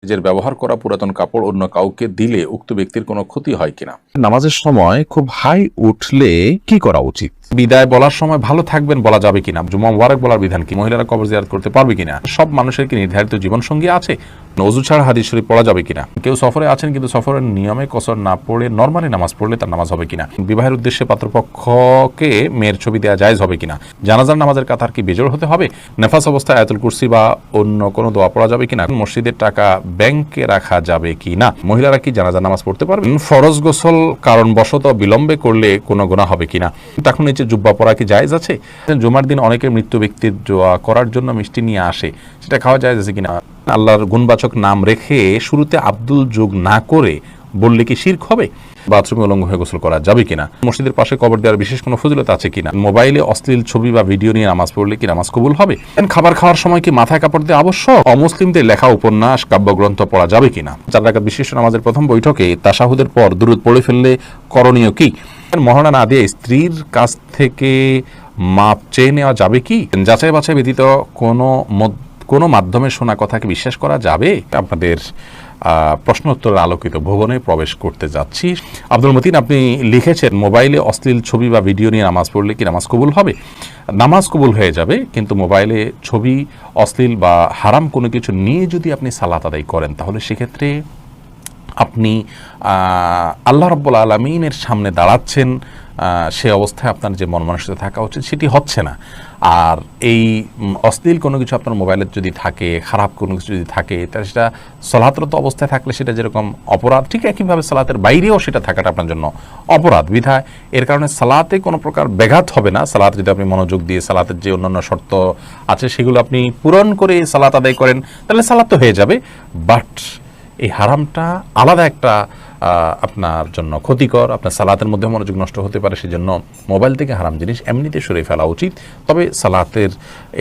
নিজের ব্যবহার করা পুরাতন কাপড় অন্য কাউকে দিলে উক্ত ব্যক্তির কোনো ক্ষতি হয় কিনা। নামাজের সময় খুব হাই উঠলে কি করা উচিত? বিদায় বলার সময় ভালো থাকবেন বলা যাবে কিনা। জুমা মুবারক বলার বিধান কি। মহিলারা কবর জিয়ারত করতে পারবে কিনা। সব মানুষের কি নির্ধারিত জীবন সঙ্গী আছে। ওযু ছাড়া হাদিস শরীফ পড়া যাবে কিনা। কেউ সফরে আছেন কিন্তু সফরের নিয়মে কসর না পড়ে নরমালি নামাজ পড়লে তার নামাজ হবে কিনা। বিবাহের উদ্দেশ্যে পাত্রপক্ষকে মেয়ের ছবি দেওয়া জায়েজ হবে কিনা। জানাজার নামাজের কাতার কি বেজোড় হতে হবে। নেফাস অবস্থায় আয়াতুল কুরসি বা অন্য কোনো দোয়া পড়া যাবে কিনা। মসজিদের টাকা ব্যাংকে রাখা যাবে কিনা। মহিলারা কি জানাজার নামাজ পড়তে পারবেন। ফরজ গোসল কারণবশত বিলম্বে করলে কোনো গুনাহ হবে কিনা। তখন নিচে জুব্বা পরা কি জায়েজ আছে। জুমার দিন অনেকের মৃত্যু ব্যক্তির দোয়া করার জন্য মিষ্টি নিয়ে আসে, সেটা খাওয়া জায়েজ আছে কিনা। আল্লাহর গুণবাচক নাম রেখে শুরুতে আব্দুল যোগ না করে বললে কি শিরক হবে। বাথরুমে উলঙ্গ হয়ে গোসল করা যাবে কিনা। মসজিদের পাশে কবর দেওয়ার বিশেষ কোনো ফজিলত আছে কিনা। মোবাইলে অশ্লীল ছবি বা ভিডিও নিয়ে নামাজ পড়লে কি নামাজ কবুল হবে। খাবার খাওয়ার সময় কি মাথায় কাপড় দেওয়া আবশ্যক। অমুসলিমদের লেখা উপন্যাস কাব্যগ্রন্থ পড়া যাবে কিনা। 4 রাকাত বিশিষ্ট নামাজের প্রথম বৈঠকে তাশাহুদের পর দুরূদ পড়ে ফেললে করণীয় কি। মহারণা না দিয়ে স্ত্রীর কাছ থেকে মাপ চেয়ে নেওয়া যাবে কি। যাচাই বাছাই ব্যতীত কোনো মাধ্যমে শোনা কথাকে বিশ্বাস করা যাবে। আপনাদের প্রশ্নোত্তরের আলোকিত ভুবনে প্রবেশ করতে যাচ্ছি। আব্দুল মতিন, আপনি লিখেছেন মোবাইলে অশ্লীল ছবি বা ভিডিও নিয়ে নামাজ পড়লে কি নামাজ কবুল হবে। নামাজ কবুল হয়ে যাবে, কিন্তু মোবাইলে ছবি, অশ্লীল বা হারাম কোনো কিছু নিয়ে যদি আপনি সালাত আদায় করেন তাহলে সেক্ষেত্রে আপনি আল্লাহ রাব্বুল আলামিনের সামনে দাঁড়াচ্ছেন। সে অবস্থায় আপনার যে মন মানসিকতা থাকা উচিত সেটি হচ্ছে না। আর এই অশ্লীল কোনো কিছু আপনার মোবাইলে যদি থাকে, খারাপ কোনো কিছু যদি থাকে, তাহলে সেটা সালাতরত অবস্থায় থাকলে সেটা যেরকম অপরাধ, ঠিক একইভাবে সালাতের বাইরেও সেটা থাকাটা আপনার জন্য অপরাধ। বিধায় এর কারণে সালাতে কোনো প্রকার ব্যাঘাত হবে না। সালাত যদি আপনি মনোযোগ দিয়ে সালাতের যে অন্যান্য শর্ত আছে সেগুলো আপনি পূরণ করে সালাত আদায় করেন তাহলে সালাত তো হয়ে যাবে। বাট এই হারামটা আলাদা একটা আপনার জন্য ক্ষতিকর। আপনার সালাতের মধ্যে মনোযোগ নষ্ট হতে পারে, সেজন্য মোবাইল থেকে হারাম জিনিস এমনিতে সরিয়ে ফেলা উচিত। তবে সালাতের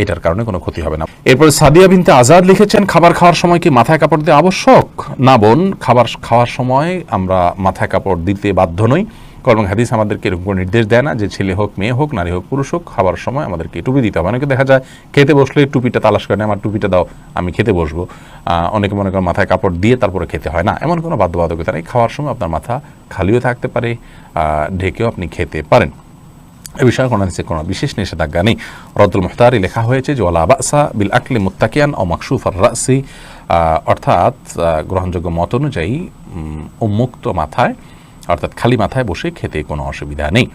এটার কারণে কোনো ক্ষতি হবে না। এরপরে সাদিয়া বিনতে আজাদ লিখেছেন, খাবার খাওয়ার সময় কি মাথায় কাপড় দেওয়া আবশ্যক। না বোন, খাবার খাওয়ার সময় আমরা মাথায় কাপড় দিতে বাধ্য নই। কারণ হাদিস আমাদেরকে এরকম কোনো নির্দেশ দেয় না যে ছেলে হোক মেয়ে হোক নারী হোক পুরুষ হোক খাবার সময় আমাদেরকে টুপি দিতে হবে। অনেকে দেখা যায় খেতে বসলে টুপিটা তালাশ করে, আমার টুপিটা দাও আমি খেতে বসবো। অনেকে মনে করেন মাথায় কাপড় দিয়ে তারপরে খেতে হয় না, এমন কোনো বাধ্যবাধকতা নেই। খাওয়ার সময় আপনার মাথা খালিও থাকতে পারে, ঢেকেও আপনি খেতে পারেন। এ বিষয়ে কোনো বিশেষ নিষেধাজ্ঞা নেই। রদ্দুল মুখতারি লেখা হয়েছে যে ওয়ালা বাসা বিল আকলি মুত্তাকিয়ান ও মাকশুফার রাসি, অর্থাৎ গ্রহণযোগ্য মত অনুযায়ী উন্মুক্ত মাথায় অর্থাৎ খালি মাথায় বসে খেতে কোনো অসুবিধা নেই।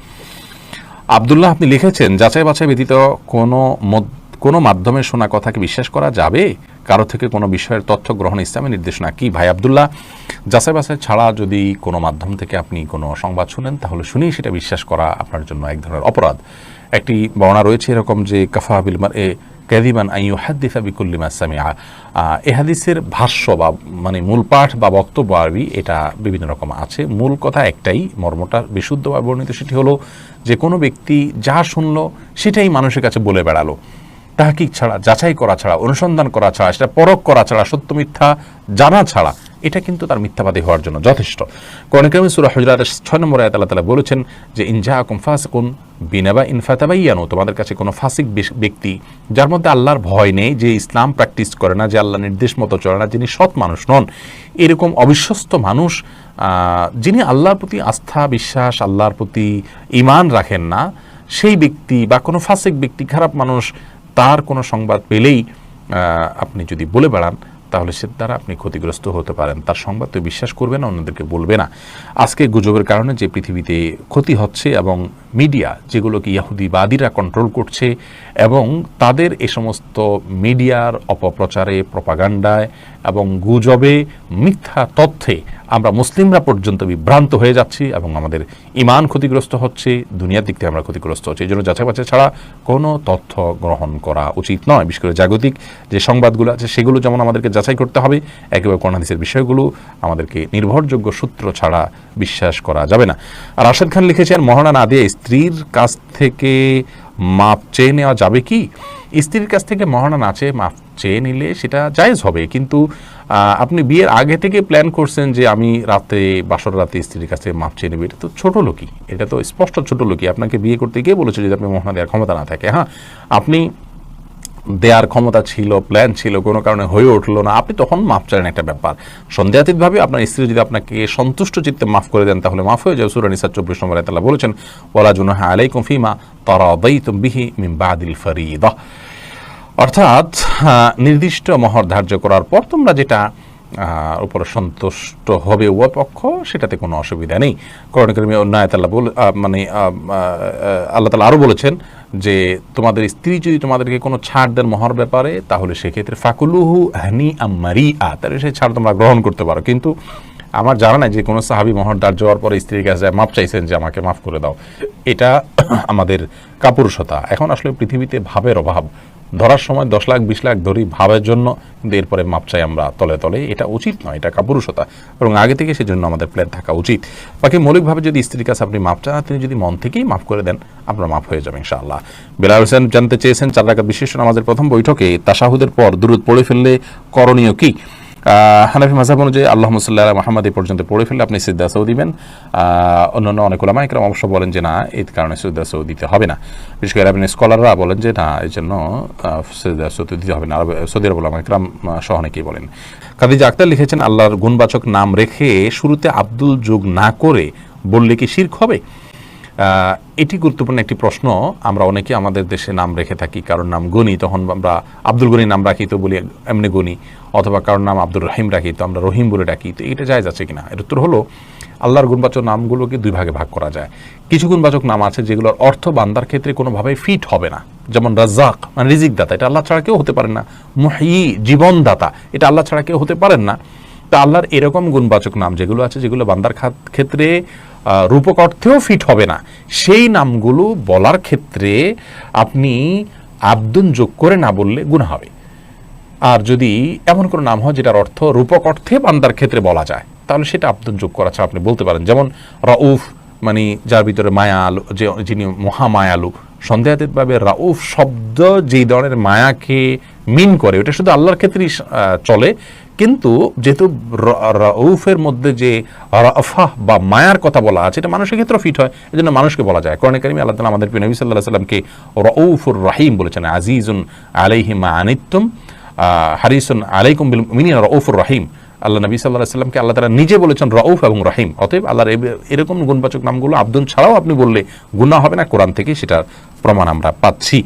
আব্দুল্লাহ, আপনি লিখেছেন যাচাই বাছাই ব্যতীত কোনো মাধ্যমে শোনা কথাকে বিশ্বাস করা যাবে। কারো থেকে কোনো বিষয়ের তথ্য গ্রহণ ইসলামের নির্দেশনা কি। ভাই আব্দুল্লাহ, যাচাই বাছাই ছাড়া যদি কোনো মাধ্যম থেকে আপনি কোনো সংবাদ শুনেন তাহলে শুনেই সেটা বিশ্বাস করা আপনার জন্য এক ধরনের অপরাধ। একটি বর্ণনা রয়েছে এরকম যে কাফা বিল মারই কাযিবান আন ইউহাদ্দিসা বিকুল্লি মা সামিআ। এই হাদিসের ভাষ্য বা মানে মূল পাঠ বা বক্তব্য আরবি এটা বিভিন্ন রকম আছে। মূল কথা একটাই, মর্মটা বিশুদ্ধভাবে বর্ণিত, সেটি হলো যে কোনো ব্যক্তি যা শুনলো সেটাই মানুষের কাছে বলে বেড়ালো, তাহকিক ছাড়া, যাচাই করা ছাড়া, অনুসন্ধান করা ছাড়া, সেটা পরখ করা ছাড়া, সত্য মিথ্যা জানা ছাড়া, এটা কিন্তু তার মিথ্যাবাদী হওয়ার জন্য যথেষ্ট। কোরআনে কারীমে সূরা হুজুরাতের 6 নম্বর আয়াতে আল্লাহ তাআলা বলেছেন যে ইন জাআকুম ফাসিকুন বিনাবাইন ফাতাবায়ানু, তোমাদের কাছে কোনো ফাসিক ব্যক্তি যার মধ্যে আল্লাহর ভয় নেই, যে ইসলাম প্র্যাকটিস করে না, যে আল্লাহর নির্দেশ মতো চলে না, যিনি সৎ মানুষ নন, এরকম অবিশ্বস্ত মানুষ, যিনি আল্লাহর প্রতি আস্থা বিশ্বাস, আল্লাহর প্রতি ঈমান রাখেন না, সেই ব্যক্তি বা কোনো ফাসিক ব্যক্তি, খারাপ মানুষ, তার কোনো সংবাদ পেলেই আপনি যদি বলে বেড়ান তাহলে সে দ্বারা আপনি ক্ষতিগ্রস্ত হতে পারেন। তার সংবাদ তো বিশ্বাস করবে না, অন্যদেরকে বলবে না। আজকে গুজবের কারণে যে পৃথিবীতে ক্ষতি হচ্ছে এবং মিডিয়া যেগুলোকে ইহুদিবাদীরা কন্ট্রোল করছে এবং তাদের এ সমস্ত মিডিয়ার অপপ্রচারে, প্রপাগান্ডায় এবং গুজবে, মিথ্যা তথ্যে আমরা মুসলিমরা পর্যন্ত বিভ্রান্ত হয়ে যাচ্ছি এবং আমাদের ঈমান ক্ষতিগ্রস্ত হচ্ছে, দুনিয়ার দিক থেকে আমরা ক্ষতিগ্রস্ত হচ্ছি। এই জন্য যাচাই বাছাই ছাড়া কোনো তথ্য গ্রহণ করা উচিত নয়। বিশেষ করে জাগতিক যে সংবাদগুলো আছে সেগুলো যেমন আমাদেরকে যাচাই করতে হবে, একেবারে কোরআন হাদিসের বিষয়গুলো আমাদেরকে নির্ভরযোগ্য সূত্র ছাড়া বিশ্বাস করা যাবে না। আর রাশেদ খান লিখেছেন, মহারণা না দিয়ে স্ত্রীর কাছ থেকে মাপ চেয়ে নেওয়া যাবে কি। স্ত্রীর কাছ থেকে মহারণা না চেয়ে মাপ চেয়ে নিলে সেটা জায়েজ হবে, কিন্তু আপনি বিয়ের আগে থেকে প্ল্যান করছেন যে আমি রাতে, বাসর রাতে স্ত্রীর কাছে মাপ চেয়ে নেবে, এটা তো ছোট লোকই, এটা তো স্পষ্ট ছোট লোকই। আপনাকে বিয়ে করতে গিয়ে বলেছে যদি আপনি মহারণা দেওয়ার ক্ষমতা না থাকে। হ্যাঁ, আপনি দেয়ার ক্ষমতা ছিল, প্ল্যান ছিল, কোনো কারণে হয়ে উঠলো না, আপনি তখন মাফ চাইলেন একটা ব্যাপার। সন্দেহাতীতভাবে আপনার স্ত্রী যদি আপনাকে সন্তুষ্ট চিত্তে মাফ করে দেন তাহলে মাফ হয়ে যাবে। সূরা নিসা 24 নম্বরে আল্লাহ বলেছেন, ওয়ালা জুনাহা আলাইকুম ফিমা তারাদাইতুম বিহি মিন বাদিল ফরিদা। অর্থাৎ নির্দিষ্ট মহর ধার্য করার পর তোমরা যেটা উপর সন্তুষ্ট হবে উভয় পক্ষ, সেটাতে কোনো অসুবিধা নেই। কোরআন কারীমে অন্য আয়াতে আল্লাহ তাআলা আরও বলেছেন যে তোমাদের স্ত্রী যদি তোমাদেরকে কোনো ছাড় দেন মহর ব্যাপারে, তাহলে সেক্ষেত্রে ফাকুলুহু হানিআম মারিআ, তাহলে সেই ছাড় তোমরা গ্রহণ করতে পারো। কিন্তু আমার জানা নাই যে কোনো সাহাবী মহর ধার্য হওয়ার পরে স্ত্রীর কাছে মাপ চাইছেন যে আমাকে মাফ করে দাও। এটা আমাদের কাপুরুষতা। এখন আসলে পৃথিবীতে ভাবের অভাব। ধরার সময় 10 লাখ 20 লাখ ধরি ভাবের জন্য, কিন্তু এরপরে মাপ চাই আমরা তলে তলে। এটা উচিত নয়, এটা কাপুরুষতা, এবং আগে থেকে সেজন্য আমাদের প্ল্যান থাকা উচিত। বাকি মৌলিকভাবে যদি স্ত্রীর কাছে আপনি মাপ চান, তিনি যদি মন থেকেই মাফ করে দেন, আপনার মাফ হয়ে যাবে ইনশাআল্লাহ। বেলাল হোসেন জানতে চেয়েছেন 4 রাকাত বিশিষ্ট নামাজের প্রথম বৈঠকে তাশাহুদের পর দুরূদ পড়ে ফেললে করণীয় কি? হানাফি মাযহাব অনুযায়ী আল্লাহুম্মা সাল্লি আলা মুহাম্মাদ এই পর্যন্ত পড়ে ফেললে আপনি সিজদা সাউ দিবেন। অন্যান্য অনেক উলামা ইকরাম অবশ্য বলেন যে না, এই কারণে সিজদা সাউ দিতে হবে না। বিশেষ করে আরবি স্কলাররা বলেন যে না, এই জন্য সিজদা সাউ দিতে হবে না। সৌদি আরব উলামা ইকরাম সহ অনেকেই বলেন। খাদিজা আক্তার লিখেছেন, আল্লাহর গুণবাচক নাম রেখে শুরুতে আব্দুল যোগ না করে বললে কি শিরক হবে? এটি গুরুত্বপূর্ণ একটি প্রশ্ন। আমরা অনেকে আমাদের দেশে নাম রেখে থাকি, কারোর নাম গনি, তখন আমরা আব্দুল গনি নাম রাখি তো বলি এমনি গনি, অথবা কারোর নাম আব্দুর রহিম রাখি তো আমরা রহিম বলে ডাকি। তো এটা জায়েজ আছে কিনা? এর উত্তর হলো, আল্লাহর গুণবাচক নামগুলোকে 2 ভাগে ভাগ করা যায়। কিছু গুণবাচক নাম আছে যেগুলোর অর্থ বান্দার ক্ষেত্রে কোনোভাবে ফিট হবে না, যেমন রাজ্জাক মানে রিজিক দাতা, এটা আল্লাহ ছাড়া কেউ হতে পারেন না। মুহয়ি জীবনদাতা, এটা আল্লাহ ছাড়া কেউ হতে পারেন না। তা আল্লাহর এরকম গুণবাচক নাম যেগুলো আছে, যেগুলো বান্দার ক্ষেত্রে রূপক অর্থেও ফিট হবে না, সেই নামগুলো বলার ক্ষেত্রে আপনি আব্দুন যোগ করে না বললে গুনাহ হবে। আর যদি এমন কোনো নাম হয় যেটার অর্থ রূপক অর্থে বান্দার ক্ষেত্রে বলা যায়, তাহলে সেটা আব্দুন যোগ করা ছাড়া আপনি বলতে পারেন। যেমন রাউফ, মানে যার ভিতরে মায়া আলু, যিনি মহামায়ালু। সন্দেহাতীতভাবে রাউফ শব্দ যেই ধরনের মায়াকে মিন করে, ওটা শুধু আল্লাহর ক্ষেত্রেই চলে। কিন্তু যেহেতু রাউফের মধ্যে যে রাফাহ বা মায়ার কথা বলা আছে, এটা মানুষের ক্ষেত্রে ফিট হয়, এজন্য মানুষকে বলা যায়। কোরআনে কারিমে আল্লাহ তাআলা আমাদের প্রিয় নবী সাল্লাল্লাহু আলাইহি সাল্লামকে রাউফুর রহিম বলেছেন, আজিজুন আলাইহি মা আনিতুম হারিসুন আলাইকুম বিল মুমিনিনা রাউফুর রহিম। আল্লাহ নবী সাল্লাল্লাহু আলাইহি সাল্লামকে আল্লাহ তাআলা নিজে বলেছেন রাউফ এবং রহিম। অতএব আল্লাহর এরকম গুণবাচক নামগুলো আব্দুন ছাড়াও আপনি বললে গুনাহ হবে না, কোরআন থেকে সেটার প্রমাণ আমরা পাচ্ছি।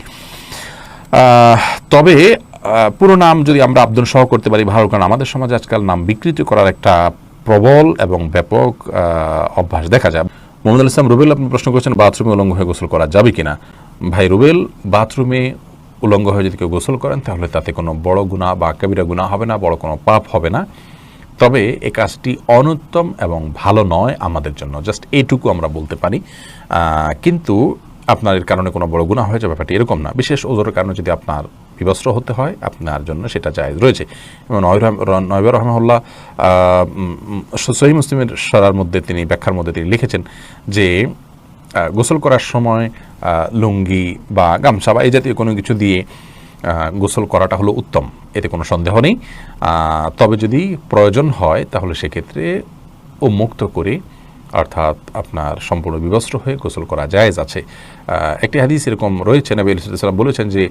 তবে পুরো নাম যদি আমরা আব্দুন সহ করতে পারি ভালো, কারণ আমাদের সমাজে আজকাল নাম বিকৃত করার একটা প্রবল এবং ব্যাপক অভ্যাস দেখা যায়। মোহাম্মদ ইসলাম রুবেল আপনি প্রশ্ন করেছেন, বাথরুমে উলঙ্গ হয়ে গোসল করা যাবে কিনা? ভাই রুবেল, বাথরুমে উলঙ্গ হয়ে যদি কেউ গোসল করেন তাহলে তাতে কোনো বড় গুনাহ বা কাবিরা গুনাহ হবে না, বড় কোনো পাপ হবে না। তবে এই কাজটি অনুত্তম এবং ভালো নয় আমাদের জন্য, জাস্ট এইটুকু আমরা বলতে পারি। কিন্তু আপনার এর কারণে কোনো বড় গুনাহ হয়ে যাবে ব্যাপারটি এরকম না। বিশেষ ওজরের কারণে যদি আপনার বিবস্ত্র হতে হয়, আপনার জন্য সেটা জায়েজ রয়েছে। এবং নয়বা রহমাহুল্লাহ সহিহ মুসলিমের সরার মধ্যে তিনি ব্যাখ্যার মধ্যে তিনি লিখেছেন যে গোসল করার সময় লুঙ্গি বা গামছা বা এই জাতীয় কোনো কিছু দিয়ে গোসল করাটা হলো উত্তম, এতে কোনো সন্দেহ নেই। তবে যদি প্রয়োজন হয় তাহলে সেক্ষেত্রে উন্মুক্ত করে, অর্থাৎ আপনার সম্পূর্ণ বিবস্ত্র হয়ে গোসল করা জায়েজ আছে। একটি হাদিস এরকম রয়েছে, নবী সাল্লাল্লাহু আলাইহি ওয়াসাল্লাম বলেছেন যে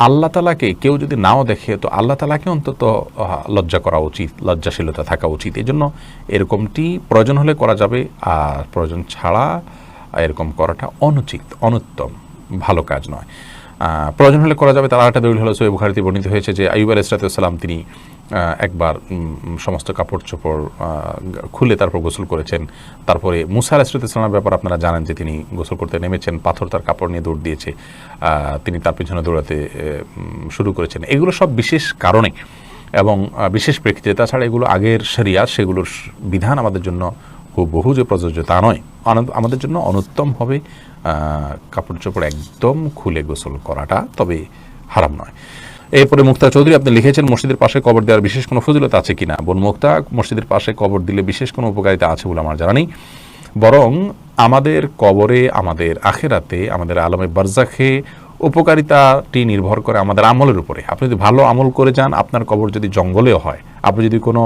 আল্লাহ তাআলাকে কেউ যদি নাও দেখে তো আল্লাহ তাআলাকে অন্তত লজ্জা করা উচিত, লজ্জাশীলতা থাকা উচিত। এই জন্য এরকমটি প্রয়োজন হলে করা যাবে, আর প্রয়োজন ছাড়া এরকম করাটা অনুচিত, অনুত্তম, ভালো কাজ নয়। প্রয়োজন হলে করা যাবে। তার আরেকটা দলিল হলো সহিহ বুখারীতে বর্ণিত হয়েছে যে আইয়ুব আলাইহিস সালাম তিনি একবার সমস্ত কাপড় চোপড় খুলে তারপর গোসল করেছেন। তারপরে মুসা আলাইহিস সালামের ব্যাপার আপনারা জানেন যে তিনি গোসল করতে নেমেছেন, পাথর তার কাপড় নিয়ে দৌড় দিয়েছে, তিনি তার পিছনে দৌড়াতে শুরু করেছেন। এগুলো সব বিশেষ কারণে এবং বিশেষ প্রেক্ষিতে। তাছাড়া এগুলো আগের শরিয়াত, সেগুলোর বিধান আমাদের জন্য বহু যে প্রযোজ্য তা নয়। আমাদের জন্য অনুত্তম হবে কাপড় চোপড় একদম খুলে গোসল করাটা, তবে হারাম নয়। এরপরে মুক্তা চৌধুরী আপনি লিখেছেন, মসজিদের পাশে কবর দেওয়ার বিশেষ কোনো ফজিলত আছে কিনা? বোন মুক্তা, মসজিদের পাশে কবর দিলে বিশেষ কোনো উপকারিতা আছে বলে আমার জানা নেই, বরং আমাদের কবরে, আমাদের আখিরাতে, আমাদের আলমে বারজাখে উপকারিতাটি নির্ভর করে আমাদের আমলের উপরে। আপনি যদি ভালো আমল করে যান, আপনার কবর যদি জঙ্গলেও হয়, আপনি যদি কোনো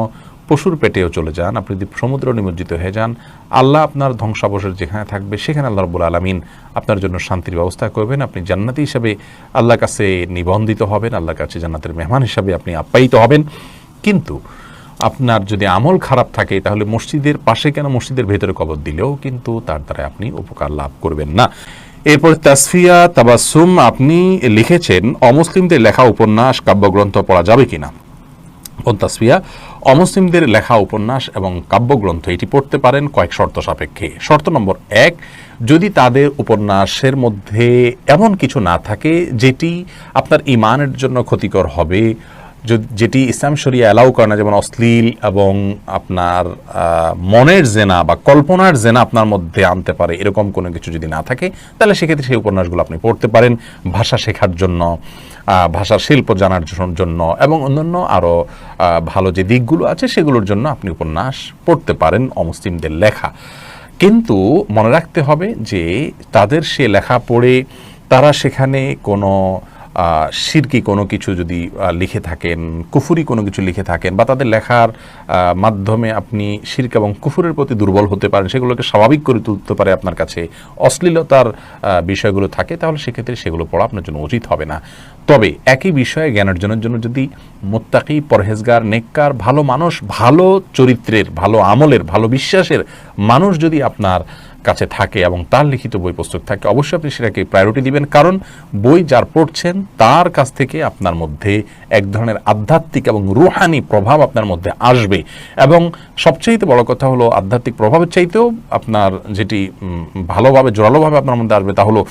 পশুর পেটেও চলে যান, আপনি যদি সমুদ্র নিমজ্জিত হয়ে যান, আল্লাহ আপনার ধ্বংসাবশেষ যেখানে থাকবে সেখানে আল্লাহ রাব্বুল আলামিন আপনার জন্য শান্তির ব্যবস্থা করবেন। আপনি জান্নাতি হিসাবে আল্লাহর কাছে নিবন্ধিত হবেন, আল্লাহর কাছে জান্নাতের মেহমান হিসাবে আপনি আপ্যায়িত হবেন। কিন্তু আপনার যদি আমল খারাপ থাকে তাহলে মসজিদের পাশে কেন, মসজিদের ভেতরে কবর দিলেও কিন্তু তার দ্বারা আপনি উপকার লাভ করবেন না। এরপর তাসফিয়া তাবাসসুম আপনি লিখেছেন অমুসলিমদের লেখা উপন্যাস কাব্যগ্রন্থ পড়া যাবে কিনা। তাসফিয়া অমুসলিমদের লেখা উপন্যাস এবং কাব্যগ্রন্থ এটি পড়তে পারেন কয়েক শর্ত সাপেক্ষে। শর্ত নম্বর 1, যদি তাদের উপন্যাসের মধ্যে এমন কিছু না থাকে যেটি আপনার ঈমানের জন্য ক্ষতিকর হবে, যেটি ইসলাম শরিয়া অ্যালাউ করে না, যেমন অশ্লীল এবং আপনার মনের জেনা বা কল্পনার জেনা আপনার মধ্যে আনতে পারে, এরকম কোনো কিছু যদি না থাকে তাহলে সেক্ষেত্রে সেই উপন্যাসগুলো আপনি পড়তে পারেন ভাষা শেখার জন্য, ভাষার শিল্প জানার জন্য এবং অন্যান্য আরও ভালো যে দিকগুলো আছে সেগুলোর জন্য আপনি উপন্যাস পড়তে পারেন অমুসলিমদের লেখা। কিন্তু মনে রাখতে হবে যে তাদের সে লেখা পড়ে তারা সেখানে কোনো শিরকি কোনো কিছু যদি লিখে থাকেন, কুফুরি কোনো কিছু লিখে থাকেন, বা তাদের লেখার মাধ্যমে আপনি শিরক এবং কুফুরের প্রতি দুর্বল হতে পারেন, সেগুলোকে স্বাভাবিক করে তুলতে পারে আপনার কাছে অশ্লীলতার বিষয়গুলো থাকে, তাহলে সেক্ষেত্রে সেগুলো পড়া আপনার জন্য উচিত হবে না। তবে একই বিষয়ে জ্ঞান অর্জনের জন্য যদি মুত্তাকি, পরহেজগার, নেককার, ভালো মানুষ, ভালো চরিত্রের, ভালো আমলের, ভালো বিশ্বাসের মানুষ যদি আপনার কাছে থাকে এবং তার লিখিত বই পুস্তক থাকে, অবশ্যই আপনি সেটাকে প্রায়োরিটি দিবেন। কারণ বই যার পড়ছেন তার কাছ থেকে আপনার মধ্যে এক ধরনের আধ্যাত্মিক এবং রুহানি প্রভাব আপনার মধ্যে আসবে। এবং সবচেয়ে বড় কথা হলো আধ্যাত্মিক প্রভাবের চাইতেও আপনার যেটি ভালোভাবে জোরালোভাবে আপনার মধ্যে আসবে তা হলো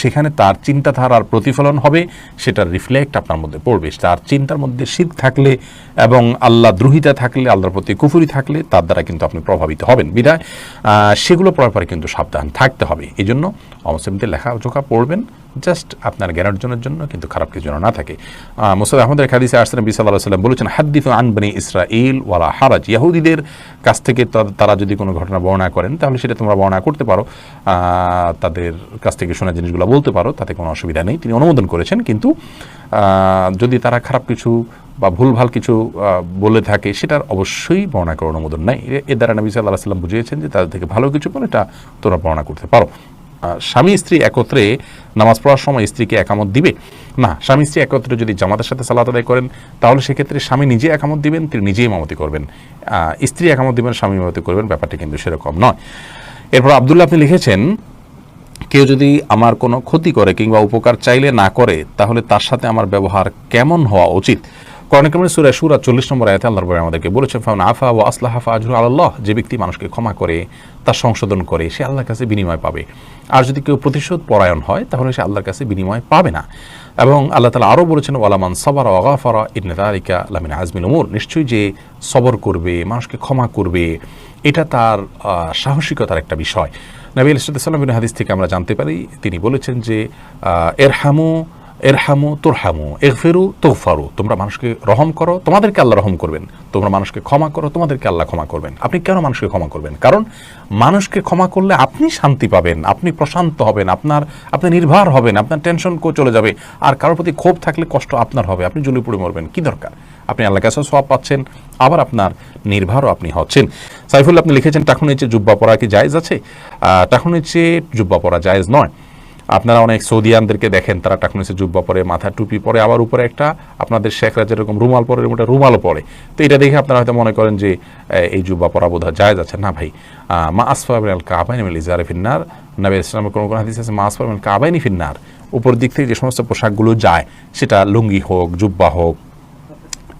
সেখানে তার চিন্তাধারার প্রতিফলন হবে, সেটার রিফ্লেক্ট আপনার মধ্যে পড়বে। তার চিন্তার মধ্যে শিরক থাকলে এবং আল্লাহ দ্রোহিতা থাকলে, আল্লাহর প্রতি কুফরি থাকলে তার দ্বারা কিন্তু আপনি প্রভাবিত হবেন। বিধায় সেগুলো পড়ার পরে কিন্তু সাবধান থাকতে হবে। এই জন্য অমুসলিমদের লেখাজোখা পড়বেন জাস্ট আপনার জ্ঞান অর্জনের জন্য, কিন্তু খারাপ কিছু যেন না থাকে। মুসনাদ আহমদের হাদিসে আসছেন নবী সাল্লাল্লাহু আলাইহি ওয়াসাল্লাম বলেছেন, হাদ্দিসু আন বনি ইসরাঈল ওয়ালা হারাজ। ইহুদিদের কাছ থেকে তারা যদি কোনো ঘটনা বর্ণনা করেন তাহলে সেটা তোমরা বর্ণনা করতে পারো, তাদের কাছ থেকে শোনা জিনিসগুলো বলতে পারো, তাতে কোনো অসুবিধা নেই। তিনি অনুমোদন করেছেন। কিন্তু যদি তারা খারাপ কিছু বা ভুলভাল কিছু বলে থাকে সেটার অবশ্যই বর্ণনা করার অনুমোদন নাই। এর দ্বারা নবী সাল্লাল্লাহু আলাইহি ওয়াসাল্লাম বুঝিয়েছেন যে তাদের থেকে ভালো কিছু বলে এটা তোমরা বর্ণনা করতে পারো। স্বামী স্ত্রী একত্রে নামাজ পড়ার সময় স্ত্রীকে একামত দিবে না। স্বামী স্ত্রী একত্রে যদি জামাতের সাথে সালাত আদায় করেন তাহলে সেক্ষেত্রে স্বামী নিজে একামত দিবেন, তিনি নিজেই ইমামতি করবেন। স্ত্রী একামত দিবেন, স্বামী ইমামতি করবেন, ব্যাপারটি কিন্তু সেরকম নয়। এরপর আব্দুল্লাহ আপনি লিখেছেন, কেউ যদি আমার কোনো ক্ষতি করে কিংবা উপকার চাইলে না করে তাহলে তার সাথে আমার ব্যবহার কেমন হওয়া উচিত? কোরআন কারীমের সূরা শুরা 40 নম্বর আয়াতে আল্লাহ রাব্বুল আমাদেরকে বলেছেন, ফামান আফা ওয়া আসলাহা ফাআজরুহু আলাল্লাহ। যে ব্যক্তি মানুষকে ক্ষমা করে, তার সংশোধন করে, সে আল্লাহর কাছে বিনিময় পাবে। আর যদি কেউ প্রতিশোধ পরায়ণ হয় তাহলে সে আল্লাহর কাছে বিনিময় পাবে না। এবং আল্লাহ তাআলা আরও বলেছেন, ওয়ালা মান সাবারা ওয়া গাফারা ইন্না যালিকা লামিন আজমিল উমুর। নিশ্চয়ই যে সবর করবে, মানুষকে ক্ষমা করবে, এটা তার সাহসিকতার একটা বিষয়। নবী আলাইহিস সালামের হাদিস থেকে আমরা জানতে পারি, তিনি বলেছেন যে এরহামু তুরহামু ইগফিরু তুগফারু। তোমরা মানুষকে রহম করো, তোমাদেরকে আল্লাহ রহম করবেন। তোমরা মানুষকে ক্ষমা করো, তোমাদেরকে আল্লাহ ক্ষমা করবেন। আপনি কেন মানুষকে ক্ষমা করবেন? কারণ মানুষকে ক্ষমা করলে আপনি শান্তি পাবেন, আপনি প্রশান্ত হবেন, আপনি নির্ভর হবেন, আপনার টেনশন চলে যাবে। আর কারোর প্রতি ক্ষোভ থাকলে কষ্ট আপনার হবে, আপনি জ্বলে পুড়ে মরবেন। কি দরকার? আপনি আল্লাহর কাছে সওয়াব পাচ্ছেন, আবার আপনার নির্ভরও আপনি হচ্ছেন। সাইফুল আপনি লিখেছেন, টাকুন নিচে জুব্বা পরা কি জায়েজ আছে? টাকুন নিচে জুব্বা পরা জায়েজ নয়। আপনারা অনেক সৌদিয়ানদেরকে দেখেন, তারা টাকুন নিচে জুব্বা পরে, মাথা টুপি পরে, আবার উপরে একটা আপনাদের শেখরা যেরকম রুমাল পরে, ওটা রুমালও পরে। তো এটা দেখে আপনারা হয়তো মনে করেন যে এই জুব্বা পরা বোধহয় জায়েজ আছে। না ভাই, মা আসফা মিনাল কাবাইনি মিনাল ইজারি ফিন্নার। নবী ইসলামের কোনো হাদিস আছে মা আসফা মিনাল কাবাইনি ফিন্নার। উপর দিক থেকে যে সমস্ত পোশাকগুলো যায়, সেটা লুঙ্গি হোক, জুব্বা হোক,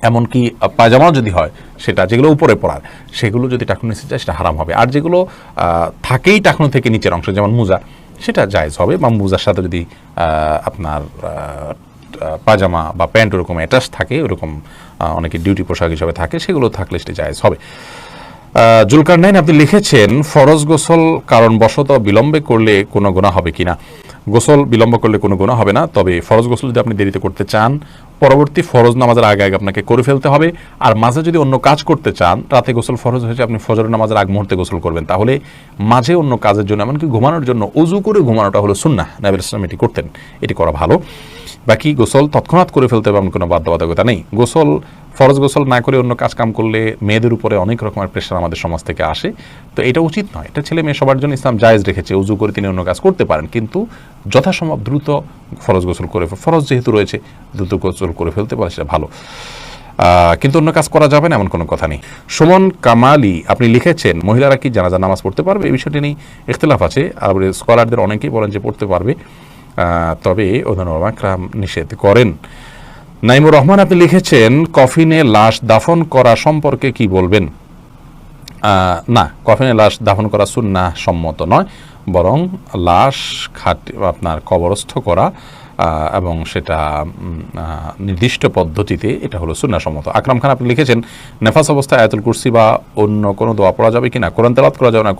এমনকি পায়জামাও যদি হয়, সেটা যেগুলো উপরে পড়ার, সেগুলো যদি টাকুন নিচে যায় সেটা হারাম হবে। আর যেগুলো থাকেই টাকুন থেকে নিচের অংশ, যেমন মোজা, সেটা জায়েজ হবে। বা মোজার সাথে যদি আপনার পায়জামা বা প্যান্ট ওরকম অ্যাটাচ থাকে, ওরকম অনেকে ডিউটি পোশাক হিসাবে থাকে, সেগুলো থাকলে সেটা জায়েজ হবে। জুলকারনাইন আপনি লিখেছেন, ফরজ গোসল কারণবশত বিলম্বে করলে কোনো গুনাহ হবে কিনা? গোসল বিলম্ব করলে কোনো গুনাহ হবে না। তবে ফরজ গোসল যদি আপনি দেরিতে করতে চান, পরবর্তী ফরজ নামাজের আগে আগে আপনাকে করে ফেলতে হবে। আর মাঝে যদি অন্য কাজ করতে চান, রাতে গোসল ফরজ হয়েছে, আপনি ফজরের নামাজের আগ মুহূর্তে গোসল করবেন, তাহলে মাঝে অন্য কাজের জন্য এমনকি ঘুমানোর জন্য উজু করে ঘুমানোটা হলো সুন্নাহ। নবী ইসলাম এটি করতেন, এটি করা ভালো। বাকি গোসল তৎক্ষণাৎ করে ফেলতে হবে এমন কোনো বাধ্যবাধকতা নেই। গোসল ফরজ গোসল না করে অন্য কাজ কাম করলে মেয়েদের উপরে অনেক রকমের প্রেশার আমাদের সমাজ থেকে আসে, তো এটা উচিত নয়। এটা ছেলে মেয়ে সবার জন্য ইসলাম জায়েজ রেখেছে, উজু করে তিনি অন্য কাজ করতে পারেন, কিন্তু যথাসম্ভব দ্রুত ফরজ গোসল করে, ফরজ যেহেতু রয়েছে দ্রুত গোসল করে ফেলতে পারে, সেটা ভালো। কিন্তু অন্য কাজ করা যাবে না এমন কোনো কথা নেই। সুমন কামালি আপনি লিখেছেন, মহিলারা কি জানাজা নামাজ পড়তে পারবে? এই বিষয়টি নিয়ে ইখতিলাফ আছে। আর স্কলারদের অনেকেই বলেন যে পড়তে পারবে, তবে ওলামা কেরাম নিষেধ করেন। নাইমুর রহমান আপনি লিখেছেন, কফিনে লাশ দাফন করা সম্পর্কে কি বলবেন? না, কফিনে লাশ দাফন করা সুন্নাহ সম্মত নয়, বরং লাশ আপনার কবরস্থ করা এবং সেটা নির্দিষ্ট পদ্ধতিতে, এটা হলো সুন্নাহ সম্মত। আকরাম খান আপনি লিখেছেন, নেফাস অবস্থায় আয়াতুল কুরসি বা অন্য কোনো দোয়া পড়া যাবে কিনা? কোরআন তেলাওয়াত করা যাবে না,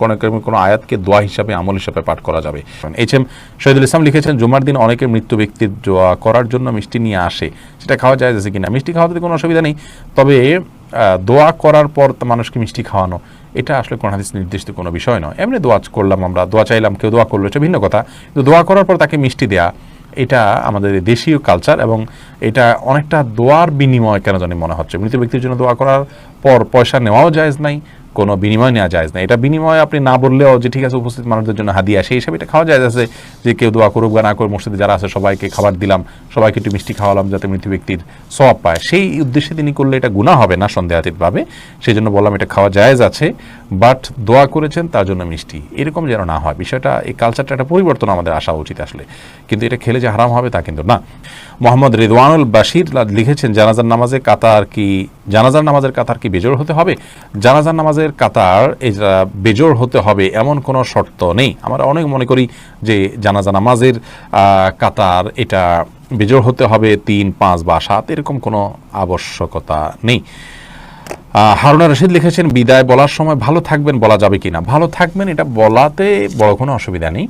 কোনো আয়াতকে দোয়া হিসাবে, আমল হিসাবে পাঠ করা যাবে। এইচ.এম. শহীদুল ইসলাম লিখেছেন, জুমার দিন অনেকে মৃত্যু ব্যক্তির দোয়া করার জন্য মিষ্টি নিয়ে আসে, সেটা খাওয়া যায় আছে কিনা? মিষ্টি খাওয়াতে কোনো অসুবিধা নেই, তবে দোয়া করার পর মানুষকে মিষ্টি খাওয়ানো, এটা আসলে কোন হাদিস নির্দিষ্ট কোনো বিষয় নয়। এমনি দোয়া করলাম, আমরা দোয়া চাইলাম, কেউ দোয়া করলো, এটা ভিন্ন কথা। কিন্তু দোয়া করার পর তাকে মিষ্টি দেয়া, এটা আমাদের দেশীয় কালচার, এবং এটা অনেকটা দোয়ার বিনিময় কেন জানি মনে হচ্ছে। মৃত ব্যক্তির জন্য দোয়া করার পর পয়সা নেওয়াও জায়েজ নাই, কোনো বিনিময় নেওয়া জায়েজ নাই। এটা বিনিময় আপনি না বললেও যে ঠিক আছে উপস্থিত মানুষদের জন্য হাদিয়া, সেই হিসাবে এটা খাওয়া জায়েজ আছে, যে কেউ দোয়া করুক বা না করে মসজিদে যারা আছে সবাইকে খাবার দিলাম, সবাইকে একটু মিষ্টি খাওয়ালাম যাতে মৃত ব্যক্তির সওয়াব পায়, সেই উদ্দেশ্যে তিনি করলে এটা গুনাহ হবে না সন্দেহাতীতভাবে। সেই জন্য বললাম এটা খাওয়া জায়েজ আছে, বাট দোয়া করেছেন তার জন্য মিষ্টি, এরকম যেন না হয়। বিষয়টা, এই কালচারটা একটা পরিবর্তন আমাদের আসা উচিত আসলে, কিন্তু এটা খেলে যে হারাম হবে তা কিন্তু না। মোহাম্মদ রিদওয়ানুল বাশির লিখেছেন, জানাজার নামাজের কাতার কি বেজোড় হতে হবে? জানাজার নামাজের কাতার এটা বেজোড় হতে হবে এমন কোনো শর্ত নেই। আমরা অনেক মনে করি যে জানাজা নামাজের কাতার এটা বেজোড় হতে হবে 3, 5 বা 7, এরকম কোনো আবশ্যকতা নেই। হারুনা রশিদ লিখেছেন, বিদায় বলার সময় ভালো থাকবেন বলা যাবে কিনা? ভালো থাকবেন এটা বলাতে বড় কোনো অসুবিধা নেই।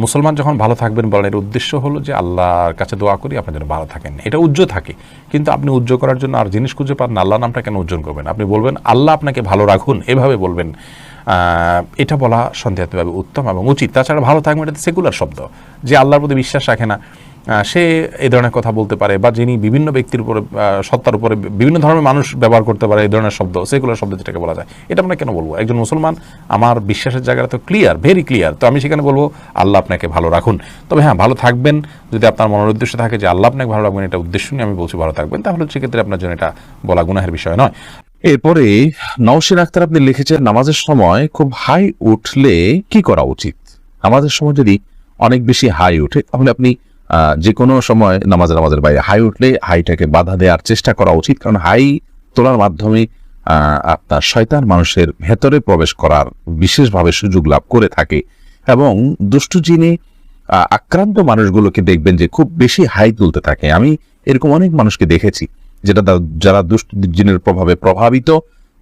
মুসলমান যখন ভালো থাকবেন বলেন, এর উদ্দেশ্য হলো যে আল্লাহর কাছে দোয়া করি আপনার জন্য ভালো থাকেন, এটা উজ্জ্বল থাকে। কিন্তু আপনি উজ্জ্বল করার জন্য আর জিনিস খুঁজে পান না, আল্লাহ নামটা কেন উজ্জ্বল করবেন? আপনি বলবেন আল্লাহ আপনাকে ভালো রাখুন, এভাবে বলবেন। এটা বলা সন্দেহাতীতভাবে উত্তম এবং উচিত। তাছাড়া ভালো থাকবেন এটা সেকুলার শব্দ, যে আল্লাহর প্রতি বিশ্বাস রাখে না সে এই ধরনের কথা বলতে পারে, বা যিনি বিভিন্ন ব্যক্তির উপরে, সত্তার উপরে বিভিন্ন ধরনের মানুষ ব্যবহার করতে পারে এই ধরনের শব্দ, সেকুলার শব্দ যেটাকে বলা যায়, এটা আমরা কেন বলবো? একজন মুসলমান, আমার বিশ্বাসের জায়গাটা তো ক্লিয়ার, ভেরি ক্লিয়ার, তো আমি সেখানে বলবো আল্লাহ আপনাকে ভালো রাখুন। তবে হ্যাঁ, ভালো থাকবেন যদি আপনার মনের উদ্দেশ্য থাকে যে আল্লাহ আপনাকে ভালো রাখবেন, এটা উদ্দেশ্য নিয়ে আমি বলছি ভালো থাকবেন, তাহলে সেক্ষেত্রে আপনার জন্য এটা বলা গুনাহের বিষয় নয়। এরপরে নওশিন আক্তার আপনি লিখেছেন, নামাজের সময় খুব হাই উঠলে কি করা উচিত? নামাজের সময় যদি অনেক বেশি হাই উঠে, তাহলে আপনি যে কোনো সময় নামাজের বাইরে হাই উঠলে হাইটাকে বাধা দেওয়ার চেষ্টা করা উচিত, কারণ হাই তোলার মাধ্যমে আপনার শয়তান মানুষের ভেতরে প্রবেশ করার বিশেষভাবে সুযোগ লাভ করে থাকে, এবং দুষ্টু জিনে আক্রান্ত মানুষগুলোকে দেখবেন যে খুব বেশি হাই তুলতে থাকে। আমি এরকম অনেক মানুষকে দেখেছি যারা দুষ্ট জিনের প্রভাবে প্রভাবিত,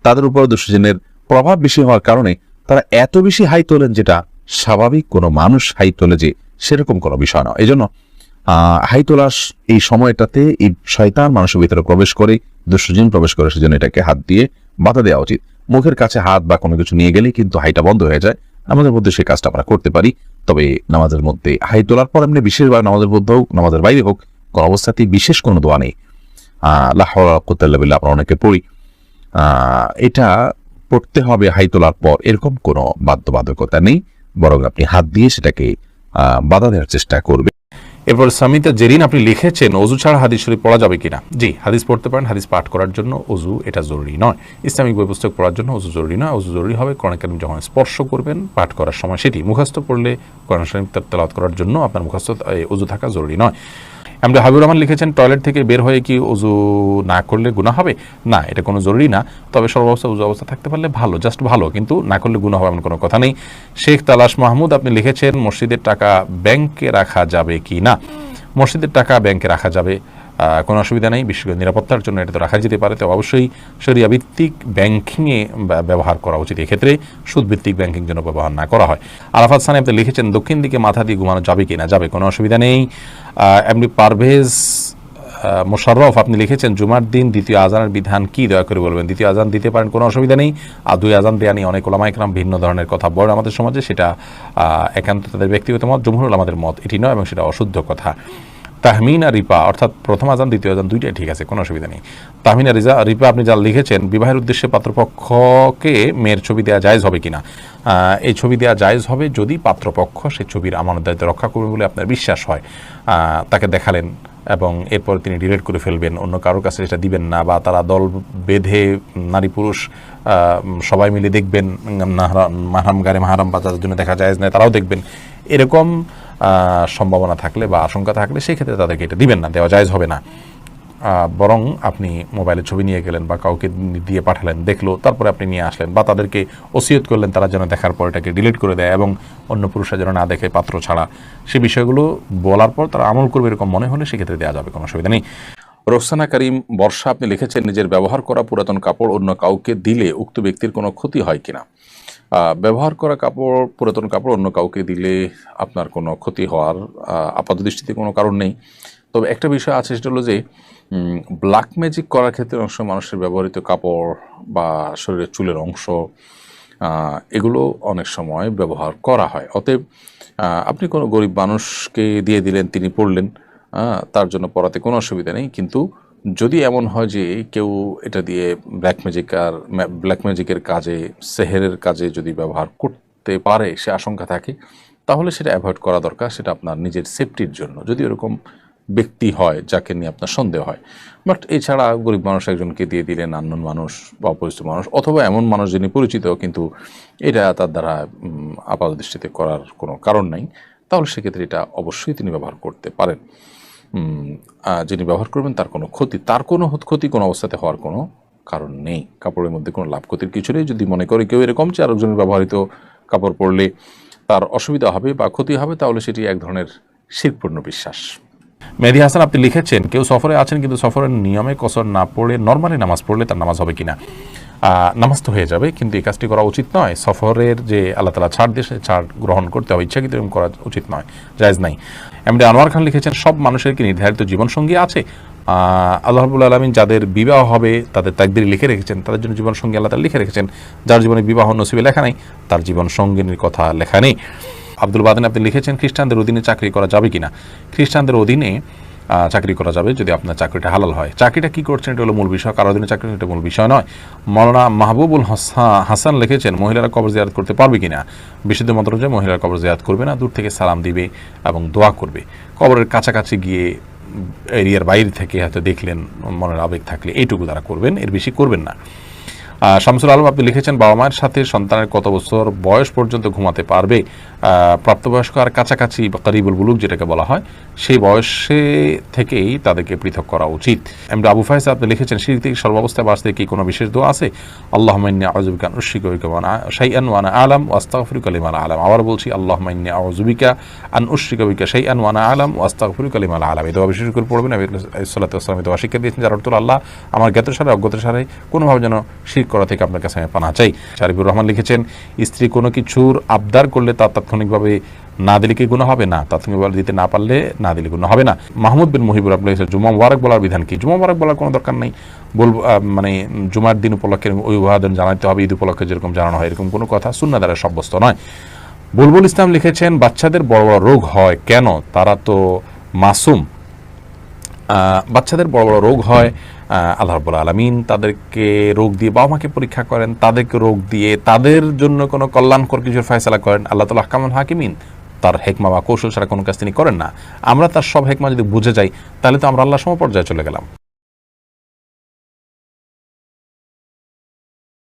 তাদের উপর দুষ্ট জিনের প্রভাব বেশি হওয়ার কারণে তারা এত বেশি হাই তোলেন, যেটা স্বাভাবিক কোনো মানুষ হাই তোলে যে সেরকম কোনো বিষয় না। এই জন্য হাই তোলার এই সময়টাতে এই শয়তান মানুষের ভিতরে প্রবেশ করে, দুষ্ট জিন প্রবেশ করে, সেজন্য এটাকে হাত দিয়ে বাধা দেওয়া উচিত। মুখের কাছে হাত বা কোনো কিছু নিয়ে গেলে কিন্তু হাইটা বন্ধ হয়ে যায়। আমাদের মধ্যে সেই কাজটা আমরা করতে পারি, তবে নামাজের মধ্যে হাই তোলার পর এমনি বিশেষভাবে নামাজের মধ্যে হোক, নামাজের বাইরে হোক, কোনো অবস্থাতেই বিশেষ কোনো দোয়া নেই। লা হাওলা ওয়ালা কুওয়াতা ইল্লা বিল্লাহ আমরা অনেকে পড়ি, এটা পড়তে হবে হাই তোলার পর, এরকম কোনো বাধ্যবাধকতা নেই, বরং আপনি হাত দিয়ে সেটাকে বাধা দেওয়ার চেষ্টা করবে। এরপর সামিতা জেরিন আপনি লিখেছেন, অজু ছাড়া হাদিস শরীফ পড়া যাবে কিনা? জি, হাদিস পড়তে পারেন, হাদিস পাঠ করার জন্য অজু এটা জরুরি নয়। ইসলামিক বই পুস্তক পড়ার জন্য অজু জরুরি নয়। অজু জরুরি হবে কোরআন কারীম যখন স্পর্শ করবেন পাঠ করার সময়, সেটি মুখস্থ পড়লে কোরআন শরীফ তেলাওয়াত করার জন্য আপনার মুখস্থ অজু থাকা জরুরি নয়। এমডি হাবিবুর রহমান লিখেছেন, টয়লেট থেকে বের হয়ে কি অজু না করলে গুনাহ হবে? না, এটা কোনো জরুরি না, তবে সর্বাবস্থা অজু অবস্থা থাকতে পারলে ভালো, জাস্ট ভালো, কিন্তু না করলে গুনাহ হবে এমন কোনো কথা নেই। শেখ তালাশ মাহমুদ আপনি লিখেছেন, মসজিদের টাকা ব্যাংকে রাখা যাবে কি না? মসজিদের টাকা ব্যাংকে রাখা যাবে, কোনো অসুবিধা নেই। বিশেষ করে নিরাপত্তার জন্য এটা তো রাখা যেতে পারে, তো অবশ্যই শরিয়া ভিত্তিক ব্যাংকিংয়ে ব্যবহার করা উচিত। এক্ষেত্রে সুদভিত্তিক ব্যাংকিং যেন ব্যবহার না করা হয়। আরাফাত সানি আপনি লিখেছেন, দক্ষিণ দিকে মাথা দিয়ে ঘুমানো যাবে কি না? যাবে, কোনো অসুবিধা নেই। এমনি পারভেজ মোশাররফ আপনি লিখেছেন জুমার দিন দ্বিতীয় আজানের বিধান কি, দয়া করে বলবেন। দ্বিতীয় আজান দিতে পারেন, কোনো অসুবিধা নেই। আর দুই আজান দেয়া নিয়ে অনেক ওলামা ইকরাম ভিন্ন ধরনের কথা বলেন আমাদের সমাজে, সেটা একান্ত তাদের ব্যক্তিগত মত, জমহুর উলামাদের মত এটি নয় এবং সেটা অশুদ্ধ কথা। তাহমিন আর রিপা অর্থাৎ প্রথম আজান দ্বিতীয় আজান দুইটাই ঠিক আছে, কোনো অসুবিধা নেই। তাহমিন আর রিপা আপনি যা লিখেছেন বিবাহের উদ্দেশ্যে পাত্রপক্ষকে মেয়ের ছবি দেওয়া জায়েজ হবে কিনা। এই ছবি দেওয়া জায়েজ হবে যদি পাত্রপক্ষ সেই ছবির আমানত দায়িত্ব রক্ষা করবে বলে আপনার বিশ্বাস হয়। তাকে দেখালেন এবং এরপর তিনি ডিলিট করে ফেলবেন, অন্য কারোর কাছে সেটা দিবেন না, বা তারা দল বেঁধে নারী পুরুষ সবাই মিলে দেখবেন, মাহারাম গারে মাহারাম বা যাদের জন্য দেখা জায়েজ নেই তারাও দেখবেন, এরকম সম্ভাবনা থাকলে বা আশঙ্কা থাকলে সেই ক্ষেত্রে তাদেরকে এটা দিবেন না, দেওয়া জায়েজ হবে না। বরং আপনি মোবাইলে ছবি নিয়ে গেলেন বা কাউকে দিয়ে পাঠালেন, দেখলো, তারপরে আপনি নিয়ে আসলেন বা তাদেরকে ওসিয়ত করলেন তারা যেন দেখার পর এটাকে ডিলিট করে দেয় এবং অন্য পুরুষরা যেন না দেখে পাত্র ছাড়া, সে বিষয়গুলো বলার পর তারা আমল করবে এরকম মনে হলে সেক্ষেত্রে দেওয়া যাবে, কোনো অসুবিধা নেই। রোকসানা করিম বর্ষা আপনি লিখেছেন নিজের ব্যবহার করা পুরাতন কাপড় অন্য কাউকে দিলে উক্ত ব্যক্তির কোনো ক্ষতি হয় কিনা। ব্যবহার করা কাপড়, পুরাতন কাপড় অন্য কাউকে দিলে আপনার কোনো ক্ষতি হওয়ার আপাত দৃষ্টিতে কোনো কারণ নেই। তবে একটা বিষয় আছে, সেটা হলো যে ব্ল্যাক ম্যাজিক করার ক্ষেত্রে অংশ মানুষের ব্যবহৃত কাপড় বা শরীরের চুলের অংশ এগুলো অনেক সময় ব্যবহার করা হয়। অতএব আপনি কোনো গরিব মানুষকে দিয়ে দিলেন, তিনি পড়লেন, তার জন্য পড়াতে কোনো অসুবিধা নেই। কিন্তু যদি এমন হয় যে কেউ এটা দিয়ে ব্ল্যাক ম্যাজিকের কাজে, সেহেরের কাজে যদি ব্যবহার করতে পারে, সে আশঙ্কা থাকে, তাহলে সেটা অ্যাভয়েড করা দরকার। সেটা আপনার নিজের সেফটির জন্য, যদি এরকম ব্যক্তি হয় যাকে নিয়ে আপনার সন্দেহ হয়। বাট এছাড়া গরিব মানুষ একজনকে দিয়ে দিলেন, আননোন মানুষ বা অপরিচিত মানুষ, অথবা এমন মানুষ যিনি পরিচিত কিন্তু এটা তার দ্বারা আপাত দৃষ্টিতে করার কোনো কারণ নাই, তাহলে সেক্ষেত্রে এটা অবশ্যই তিনি ব্যবহার করতে পারেন। যিনি ব্যবহার করবেন তার কোনো ক্ষতি কোনো অবস্থাতে হওয়ার কোনো কারণ নেই। কাপড়ের মধ্যে কোনো লাভ ক্ষতির কিছু নেই। যদি মনে করে কেউ এরকম যে আরেকজনের ব্যবহৃত কাপড় পরলে তার অসুবিধা হবে বা ক্ষতি হবে, তাহলে সেটি এক ধরনের শিরকপূর্ণ বিশ্বাস। মেহেদী হাসান আপনি লিখেছেন কেউ সফরে আছেন কিন্তু সফরের নিয়মে কসর না পড়ে নর্মালি নামাজ পড়লে তার নামাজ হবে কিনা। নামাজ তো হয়ে যাবে, কিন্তু এই কাজটি করা উচিত নয়। সফরের যে আল্লাহ তাআলা ছাড় দিয়ে ছাড় গ্রহণ করতে হবে, ইচ্ছাকৃত এরকম করা উচিত নয়, জায়েজ নাই। এমডি আনোয়ার খান লিখেছেন সব মানুষের কি নির্ধারিত জীবনসঙ্গী আছে। আল্লাহ রাব্বুল আলামিন যাদের বিবাহ হবে তাদের তাকদীরে লিখে রেখেছেন, তাদের জন্য জীবনসঙ্গী আল্লাহ তাআলা লিখে রেখেছেন। যার জীবনে বিবাহ নসিবে লেখা নেই তার জীবনসঙ্গিনীর কথা লেখা নেই। আব্দুল বাদিন আপনি লিখেছেন খ্রিস্টানদের অধীনে চাকরি করা যাবে কিনা। খ্রিস্টানদের অধীনে চাকরি করা যাবে যদি আপনার চাকরিটা হালাল হয়। চাকরিটা কি করছেন এটা হলো মূল বিষয়, কারো অধীনে চাকরি এটা মূল বিষয় নয়। মাওলানা মাহবুবুল হাসান লিখেছেন মহিলারা কবর জিয়ারত করতে পারবে কিনা। বিশুদ্ধ মত অনুযায়ী মহিলারা কবর জিয়ারত করবে না, দূর থেকে সালাম দিবে এবং দোয়া করবে। কবরের কাছাকাছি গিয়ে এরিয়ার বাইরে থেকে হয়তো দেখলেন, মনের আবেগ থাকলে এইটুকু তারা করবেন, এর বেশি করবেন না। শামসুল আলম আপনি লিখেছেন বাবা মায়ের সাথে সন্তানের কত বছর বয়স পর্যন্ত ঘুমাতে পারবে। প্রাপ্তবয়স্ক আর কাছাকাছি বা করিবুল বুলুগ যেটাকে বলা হয়, সেই বয়সে থেকেই তাদেরকে পৃথক করা উচিত। এমনি আবু ফাইজ আপনি লিখেছেন শিরক থেকে সর্বাবস্থায় বাঁচতে কি কোনো বিশেষ দোয়া আছে। আল্লাহুম্মা ইন্নী আউযু বিকা আন উশরিকা বিকা শাইআন ওয়া আনা আ'লাম ওয়া আস্তাগফিরুকা লিমা লা আ'লাম। আবার বলছি আল্লাহুম্মা ইন্নী আউযু বিকা আন উশরিকা বিকা শাইআন ওয়া আনা আ'লাম ওয়া আস্তাগফিরুকা লিমা লা আ'লাম। এই দোয়া বিশেষ করে পড়বেন। নবী সাল্লাল্লাহু আলাইহি ওয়াসাল্লাম দোয়া শিক্ষা দিয়েছেন, যার অর্থ আল্লাহ আমার জ্ঞাতসারে অজ্ঞাতসারে কোনোভাবে যেন শিরক করা থেকে আপনার কাছে আমি পানা চাই। শারিফুর রহমান লিখেছেন স্ত্রী কোনো কিছুর আবদার করলে তা তাৎক্ষণিকভাবে না দিলে কি গুনাহ হবে না, তাৎক্ষণিকভাবে দিতে না পারলে না দিলে গুনাহ হবে না। মাহমুদ বিন মুহিবুর আপনি লিখেছেন জুমা মুবারক বলার বিধান কি। জুমা মুবারক বলার কোনো দরকার নেই, বলবো মানে জুমার দিন উপলক্ষে অভিবাদন জানাতে হবে, ঈদ উপলক্ষে যেরকম জানানো হয় এরকম কোনো কথা সুন্নাহ দ্বারা সাব্যস্ত নয়। বুলবুল ইসলাম লিখেছেন বাচ্চাদের বড় বড় রোগ হয় কেন, তারা তো মাসুম। বাচ্চাদের বড় বড় রোগ হয়, আল্লাহ রাব্বুল আলামিন তাদেরকে রোগ দিয়ে, বাবা মাকে পরীক্ষা করেন, তাদেরকে রোগ দিয়ে তাদের জন্য কোনো কল্যাণকর কিছুর ফয়সালা করেন। আল্লাহ তাআলা আহকামুল হাকিমিন, তার হেকমা বা কৌশল ছাড়া কোনো কাজ তিনি করেন না। আমরা তার সব হেকমা যদি বুঝে যাই তাহলে তো আমরা আল্লাহর সমপর্যায়ে চলে গেলাম।